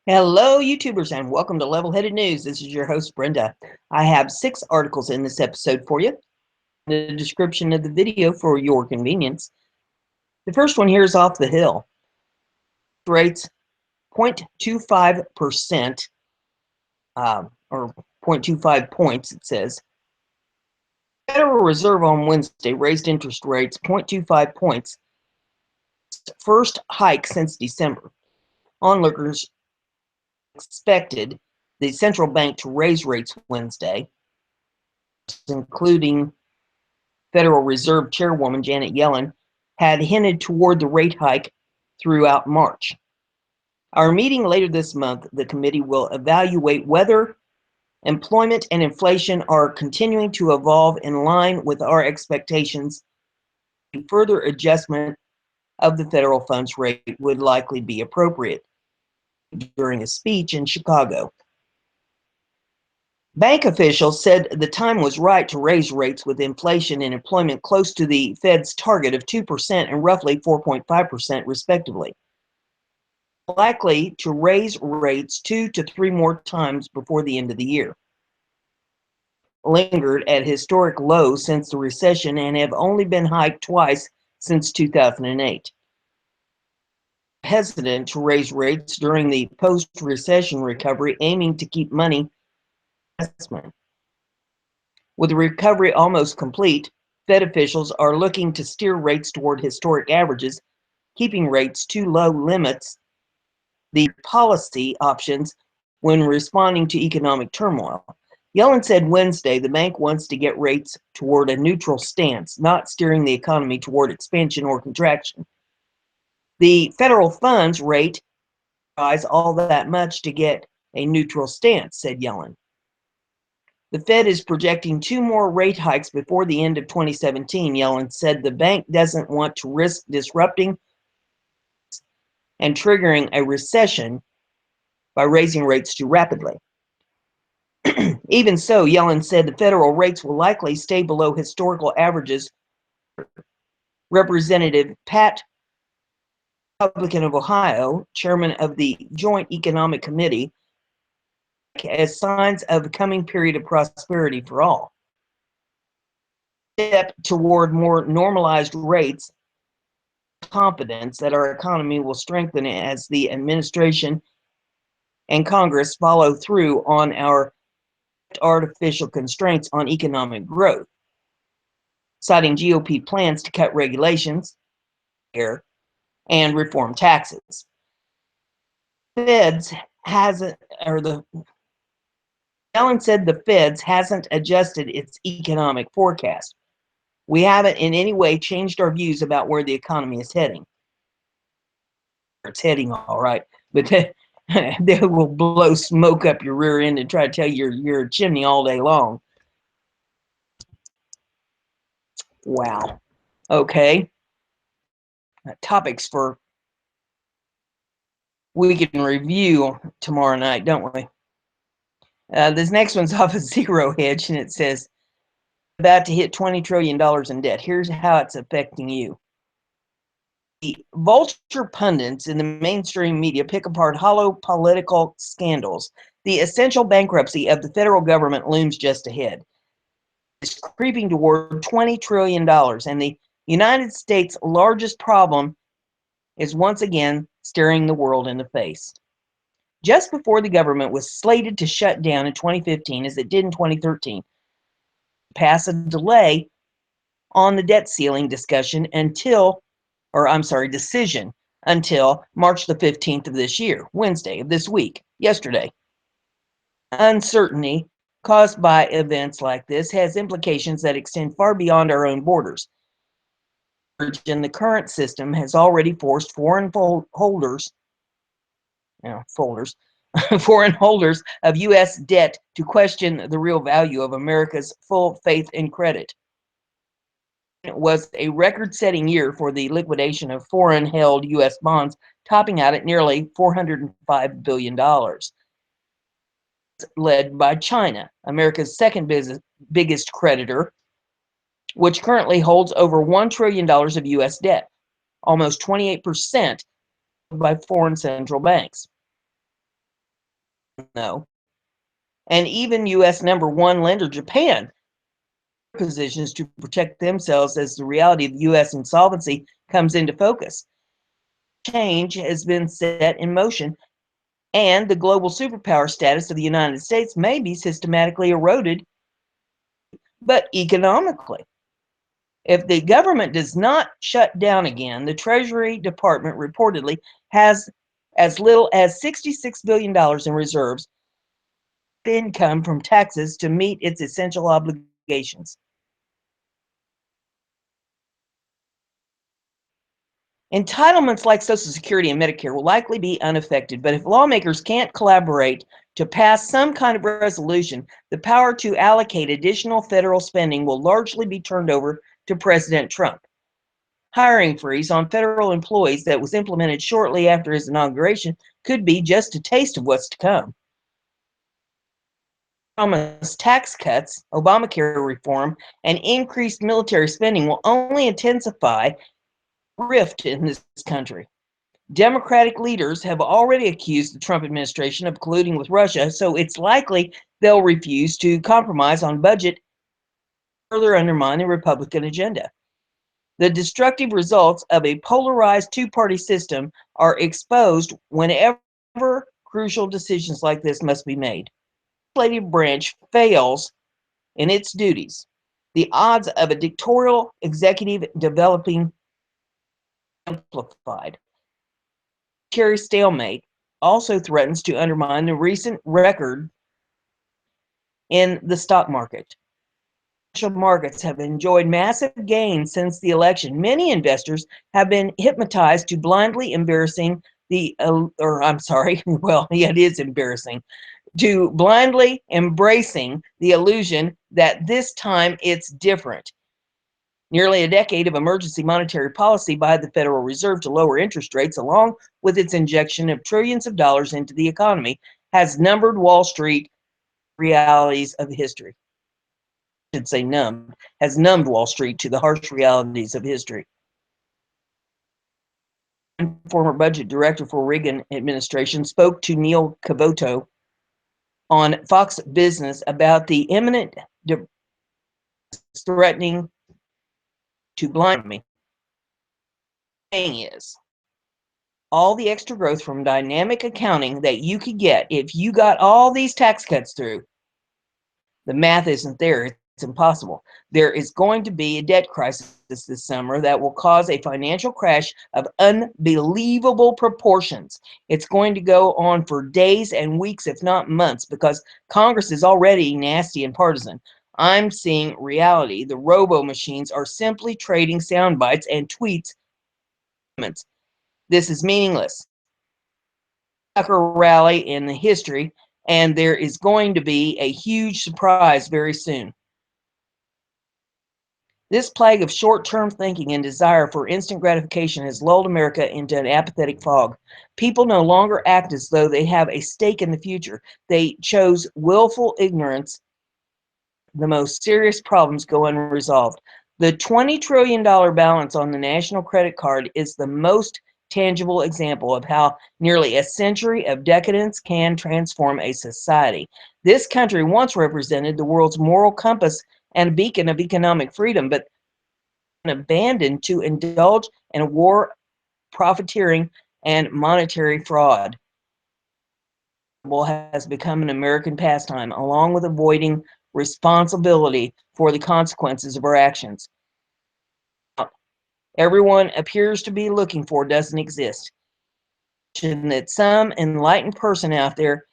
Hello, YouTubers, and welcome to Level-Headed News. This is your host, Brenda. I have 6 articles in this episode for you. The description of the video for your convenience. The first one here is off the hill. Rates 0.25%, or 0.25 points, it says. Federal Reserve on Wednesday raised interest rates 0.25 points, first hike since December. Onlookers expected the central bank to raise rates Wednesday, including Federal Reserve Chairwoman Janet Yellen, had hinted toward the rate hike throughout March. Our meeting later this month, the committee will evaluate whether employment and inflation are continuing to evolve in line with our expectations. Further adjustment of the federal funds rate would likely be appropriate. During a speech in Chicago, bank officials said the time was right to raise rates with inflation and employment close to the Fed's target of 2% and roughly 4.5% respectively. Likely to raise rates 2 to 3 more times before the end of the year. Lingered at historic lows since the recession and have only been hiked twice since 2008. Hesitant to raise rates during the post-recession recovery, aiming to keep money investment. With the recovery almost complete, Fed officials are looking to steer rates toward historic averages, keeping rates too low limits the policy options when responding to economic turmoil. Yellen said Wednesday the bank wants to get rates toward a neutral stance, not steering the economy toward expansion or contraction. The federal funds rate rise all that much to get a neutral stance, said Yellen. The Fed is projecting 2 more rate hikes before the end of 2017. Yellen said the bank doesn't want to risk disrupting and triggering a recession by raising rates too rapidly. Even so, Yellen said the federal rates will likely stay below historical averages. Representative Pat, Republican of Ohio, chairman of the Joint Economic Committee, as signs of a coming period of prosperity for all. Step toward more normalized rates, confidence that our economy will strengthen as the administration and Congress follow through on our artificial constraints on economic growth, citing GOP plans to cut regulations and reform taxes. Feds hasn't, or the Yellen said the Feds hasn't adjusted its economic forecast. We haven't in any way changed our views about where the economy is heading. It's heading all right, but they will blow smoke up your rear end and try to tell you you're a chimney all day long. Wow. Okay. Topics for we can review tomorrow night, don't we? This next one's off of Zero Hedge, and it says, about to hit $20 trillion in debt. Here's how it's affecting you. The vulture pundits in the mainstream media pick apart hollow political scandals. The essential bankruptcy of the federal government looms just ahead. It's creeping toward $20 trillion, and the United States' largest problem is once again staring the world in the face. Just before the government was slated to shut down in 2015, as it did in 2013, pass a delay on the debt ceiling decision until March the 15th of this year, Wednesday of this week, yesterday. Uncertainty caused by events like this has implications that extend far beyond our own borders. In the current system has already forced foreign holders of U.S. debt to question the real value of America's full faith and credit. It was a record-setting year for the liquidation of foreign-held U.S. bonds, topping out at nearly $405 billion. Led by China, America's second biggest creditor, which currently holds over $1 trillion of U.S. debt, almost 28% by foreign central banks. No. And even U.S. number one lender Japan positions to protect themselves as the reality of U.S. insolvency comes into focus. Change has been set in motion, and the global superpower status of the United States may be systematically eroded, but economically. If the government does not shut down again, the Treasury Department reportedly has as little as $66 billion in reserves income from taxes to meet its essential obligations. Entitlements like Social Security and Medicare will likely be unaffected, but if lawmakers can't collaborate to pass some kind of resolution, the power to allocate additional federal spending will largely be turned over to President Trump. Hiring freeze on federal employees that was implemented shortly after his inauguration could be just a taste of what's to come. Promised tax cuts, Obamacare reform, and increased military spending will only intensify rift in this country. Democratic leaders have already accused the Trump administration of colluding with Russia, so it's likely they'll refuse to compromise on budget, further undermine the Republican agenda. The destructive results of a polarized two-party system are exposed whenever crucial decisions like this must be made. The legislative branch fails in its duties. The odds of a dictatorial executive developing amplified. Military stalemate also threatens to undermine the recent record in the stock market. Financial markets have enjoyed massive gains since the election. Many investors have been hypnotized to blindly embarrassing the, well, yeah, it is embarrassing, to blindly embracing the illusion that this time it's different. Nearly a decade of emergency monetary policy by the Federal Reserve to lower interest rates, along with its injection of trillions of dollars into the economy, has numbed Wall Street realities of history. I should say numbed, has numbed Wall Street to the harsh realities of history. Former budget director for Reagan administration spoke to Neil Cavuto on Fox Business about the imminent threatening to blind me. The thing is, all the extra growth from dynamic accounting that you could get if you got all these tax cuts through, the math isn't there. It's impossible. There is going to be a debt crisis this summer that will cause a financial crash of unbelievable proportions. It's going to go on for days and weeks, if not months, because Congress is already nasty and partisan. I'm seeing reality. The robo machines are simply trading sound bites and tweets. This is meaningless. Tucker rally in the history, and there is going to be a huge surprise very soon. This plague of short-term thinking and desire for instant gratification has lulled America into an apathetic fog. People no longer act as though they have a stake in the future. They chose willful ignorance. The most serious problems go unresolved. The $20 trillion balance on the national credit card is the most tangible example of how nearly a century of decadence can transform a society. This country once represented the world's moral compass and a beacon of economic freedom, but abandoned to indulge in war, profiteering, and monetary fraud. Has become an American pastime, along with avoiding responsibility for the consequences of our actions. Everyone appears to be looking for doesn't exist. That some enlightened person out there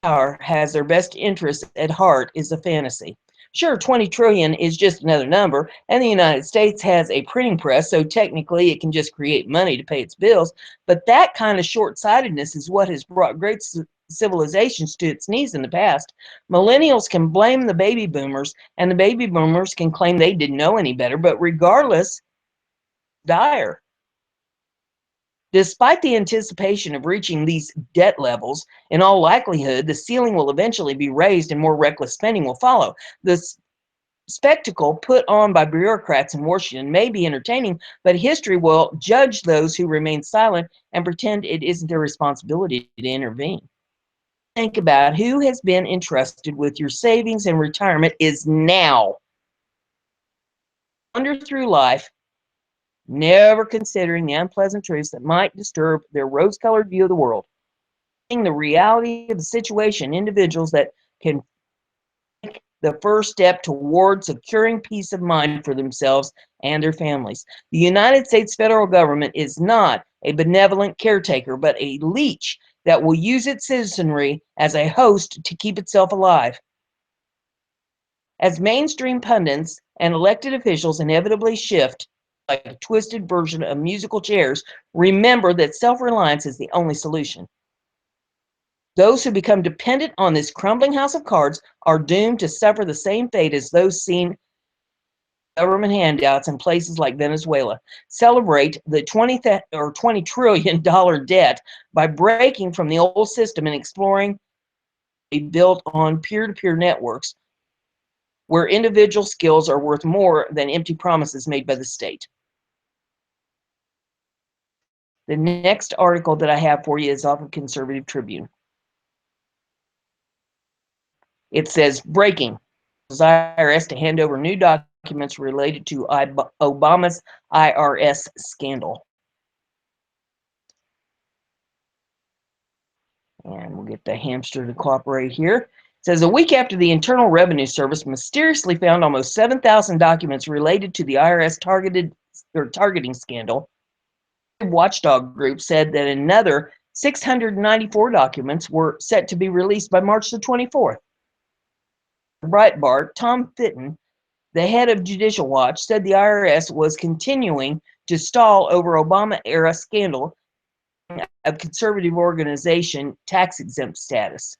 has their best interests at heart is a fantasy. Sure, 20 trillion is just another number, and the United States has a printing press, so technically it can just create money to pay its bills, but that kind of short-sightedness is what has brought great civilizations to its knees in the past. Millennials can blame the baby boomers, and the baby boomers can claim they didn't know any better, but regardless, dire. Despite the anticipation of reaching these debt levels, in all likelihood, the ceiling will eventually be raised and more reckless spending will follow. The spectacle put on by bureaucrats in Washington may be entertaining, but history will judge those who remain silent and pretend it isn't their responsibility to intervene. Think about who has been entrusted with your savings and retirement is now. Wander through life, never considering the unpleasant truths that might disturb their rose-colored view of the world. The reality of the situation, individuals that can take the first step toward securing peace of mind for themselves and their families. The United States federal government is not a benevolent caretaker, but a leech that will use its citizenry as a host to keep itself alive. As mainstream pundits and elected officials inevitably shift like a twisted version of musical chairs, remember that self-reliance is the only solution. Those who become dependent on this crumbling house of cards are doomed to suffer the same fate as those seen government handouts in places like Venezuela. Celebrate the $20 trillion debt by breaking from the old system and exploring a built on peer-to-peer networks where individual skills are worth more than empty promises made by the state. The next article that I have for you is off of Conservative Tribune. It says, breaking, IRS to hand over new documents related to Obama's IRS scandal. And we'll get the hamster to cooperate here. It says, a week after the Internal Revenue Service mysteriously found almost 7,000 documents related to the IRS targeting scandal, watchdog group said that another 694 documents were set to be released by March the 24th. Breitbart, Tom Fitton, the head of Judicial Watch, said the IRS was continuing to stall over Obama-era scandal of conservative organization tax-exempt status.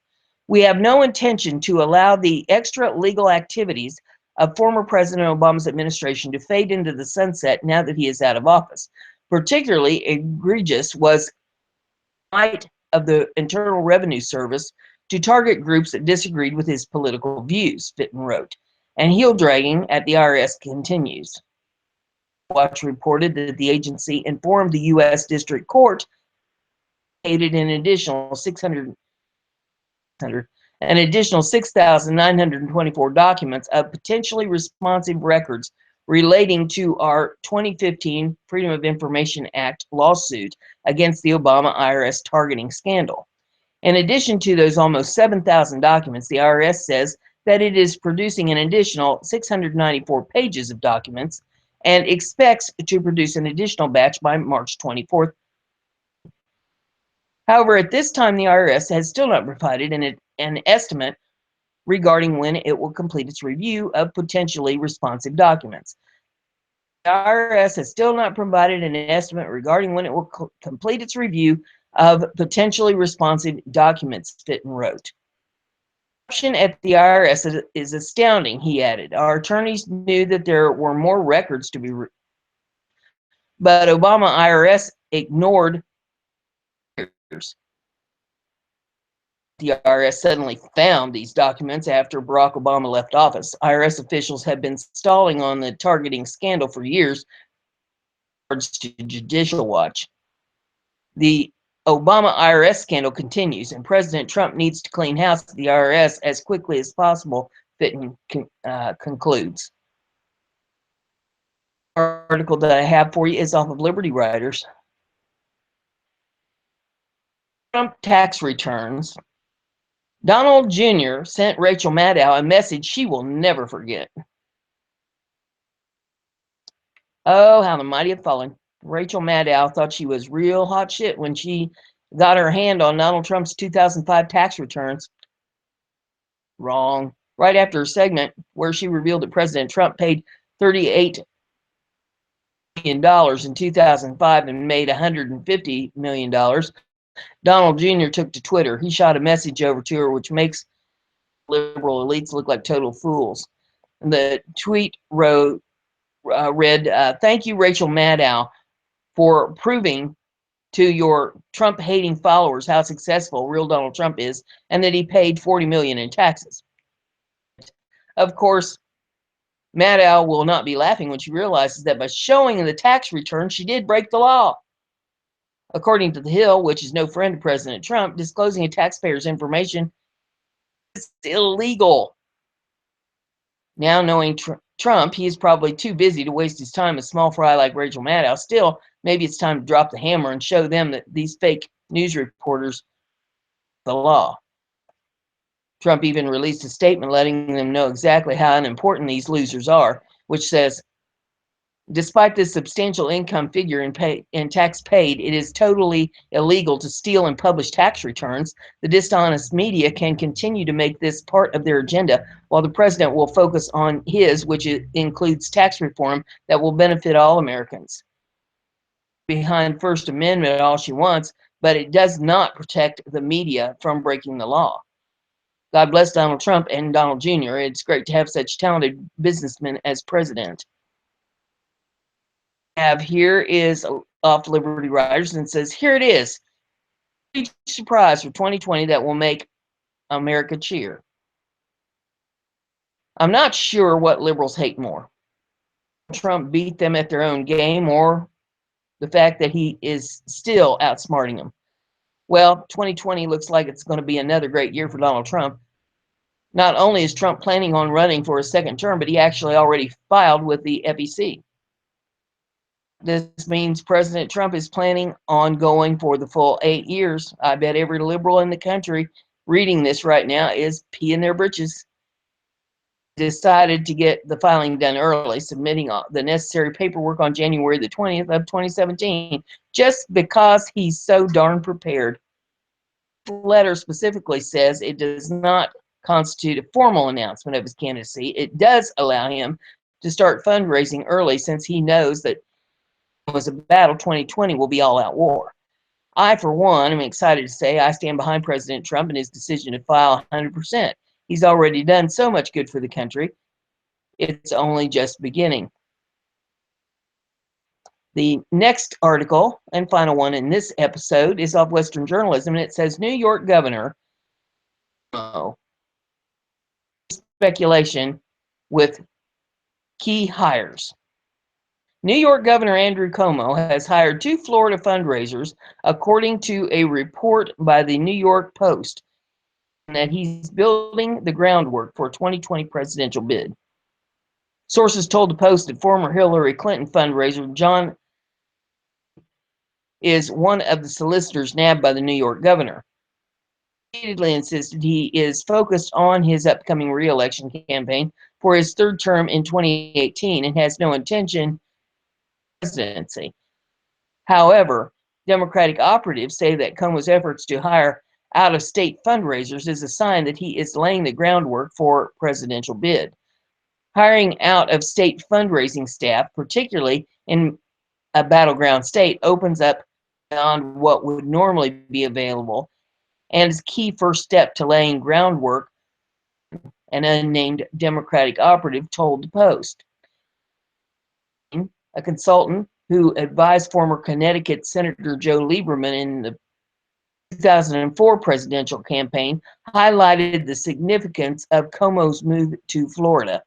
We have no intention to allow the extra legal activities of former President Obama's administration to fade into the sunset now that he is out of office. Particularly egregious was the right of the Internal Revenue Service to target groups that disagreed with his political views, Fitton wrote. And heel dragging at the IRS continues. Watch reported that the agency informed the U.S. District Court an additional 6,924 documents of potentially responsive records relating to our 2015 Freedom of Information Act lawsuit against the Obama IRS targeting scandal. In addition to those almost 7,000 documents, the IRS says that it is producing an additional 694 pages of documents and expects to produce an additional batch by March 24th. However, at this time, the IRS has still not provided an estimate regarding when it will complete its review of potentially responsive documents. The IRS has still not provided an estimate regarding when it will complete its review of potentially responsive documents, Fitton wrote. Corruption at the IRS is astounding, he added. Our attorneys knew that there were more records to be but Obama IRS ignored years. The IRS suddenly found these documents after Barack Obama left office. IRS officials had been stalling on the targeting scandal for years, according to Judicial Watch. The Obama IRS scandal continues, and President Trump needs to clean house at the IRS as quickly as possible, Fitton concludes. The article that I have for you is off of Liberty Writers. Trump tax returns. Donald Jr. sent Rachel Maddow a message she will never forget. Oh, how the mighty have fallen. Rachel Maddow thought she was real hot shit when she got her hand on Donald Trump's 2005 tax returns. Wrong. Right after her segment where she revealed that President Trump paid $38 million in 2005 and made $150 million, Donald Jr. took to Twitter. He shot a message over to her which makes liberal elites look like total fools. The tweet read, thank you, Rachel Maddow, for proving to your Trump-hating followers how successful real Donald Trump is and that he paid $40 million in taxes. Of course, Maddow will not be laughing when she realizes that by showing the tax return, she did break the law. According to The Hill, which is no friend of President Trump, disclosing a taxpayer's information is illegal. Now, knowing Trump, he is probably too busy to waste his time with small fry like Rachel Maddow. Still, maybe it's time to drop the hammer and show them that these fake news reporters are the law. Trump even released a statement letting them know exactly how unimportant these losers are, which says, despite this substantial income figure in tax paid, it is totally illegal to steal and publish tax returns. The dishonest media can continue to make this part of their agenda, while the president will focus on his, which includes tax reform that will benefit all Americans. Behind First Amendment all she wants, but it does not protect the media from breaking the law. God bless Donald Trump and Donald Jr. It's great to have such talented businessmen as president. Have here is off Liberty Riders and says, here it is. Huge surprise for 2020 that will make America cheer. I'm not sure what liberals hate more. Trump beat them at their own game, or the fact that he is still outsmarting them. Well, 2020 looks like it's going to be another great year for Donald Trump. Not only is Trump planning on running for a second term, but he actually already filed with the FEC. This means President Trump is planning on going for the full 8 years. I bet every liberal in the country reading this right now is peeing their britches. Decided to get the filing done early, submitting the necessary paperwork on January the 20th of 2017, just because he's so darn prepared. The letter specifically says it does not constitute a formal announcement of his candidacy. It does allow him to start fundraising early, since he knows that was a battle, 2020 will be all-out war. I, for one, am excited to say I stand behind President Trump and his decision to file 100%. He's already done so much good for the country. It's only just beginning. The next article, and final one in this episode, is off Western Journalism, and it says New York Governor speculation with key hires. New York Governor Andrew Cuomo has hired 2 Florida fundraisers, according to a report by the New York Post, that he's building the groundwork for a 2020 presidential bid. Sources told the Post that former Hillary Clinton fundraiser John is one of the solicitors nabbed by the New York governor. He repeatedly insisted he is focused on his upcoming re-election campaign for his 3rd term in 2018 and has no intention of presidency. However, Democratic operatives say that Cuomo's efforts to hire out-of-state fundraisers is a sign that he is laying the groundwork for a presidential bid. Hiring out-of-state fundraising staff, particularly in a battleground state, opens up beyond what would normally be available and is a key first step to laying groundwork, an unnamed Democratic operative told the Post. A consultant who advised former Connecticut Senator Joe Lieberman in the 2004 presidential campaign highlighted the significance of Cuomo's move to Florida.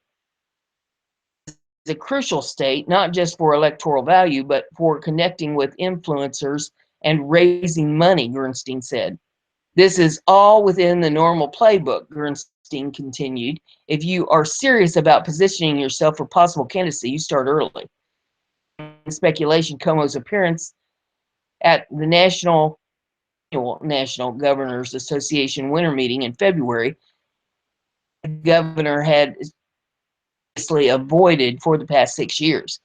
It's a crucial state, not just for electoral value, but for connecting with influencers and raising money, Gernstein said. This is all within the normal playbook, Gernstein continued. If you are serious about positioning yourself for possible candidacy, you start early. Speculation Cuomo's appearance at the National Governors Association winter meeting in February, the governor had avoided for the past 6 years.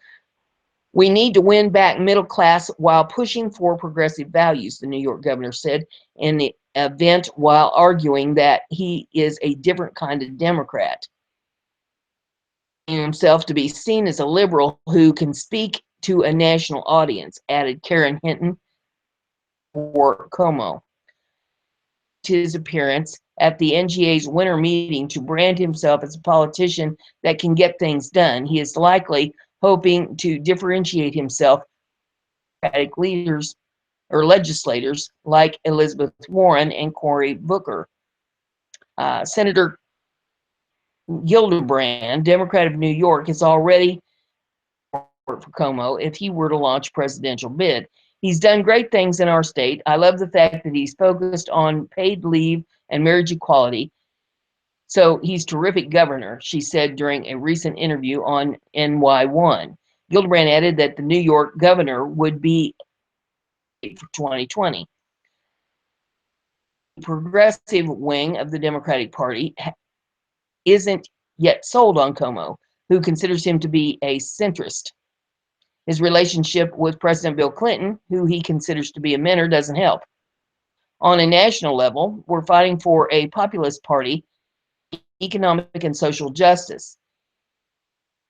We need to win back middle class while pushing for progressive values, the New York governor said in the event, while arguing that he is a different kind of Democrat. Himself to be seen as a liberal who can speak to a national audience, added Karen Hinton for Cuomo. His appearance at the NGA's winter meeting to brand himself as a politician that can get things done. He is likely hoping to differentiate himself from Democratic leaders or legislators like Elizabeth Warren and Cory Booker. Senator Gillibrand, Democrat of New York, is already for Cuomo if he were to launch a presidential bid. He's done great things in our state. I love the fact that he's focused on paid leave and marriage equality. So he's terrific governor, she said during a recent interview on NY1. Gillibrand added that the New York governor would be for 2020. The progressive wing of the Democratic Party isn't yet sold on Cuomo, who considers him to be a centrist. His relationship with President Bill Clinton, who he considers to be a mentor, doesn't help. On a national level, we're fighting for a populist party, economic and social justice.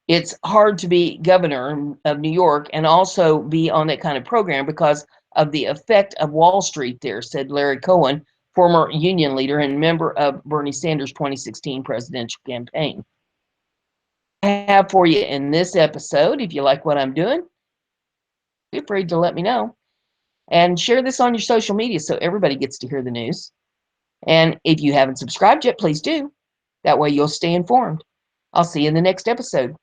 It's hard to be governor of New York and also be on that kind of program because of the effect of Wall Street there, said Larry Cohen, former union leader and member of Bernie Sanders' 2016 presidential campaign. I have for you in this episode. If you like what I'm doing, feel free to let me know. And share this on your social media so everybody gets to hear the news. And if you haven't subscribed yet, please do. That way you'll stay informed. I'll see you in the next episode.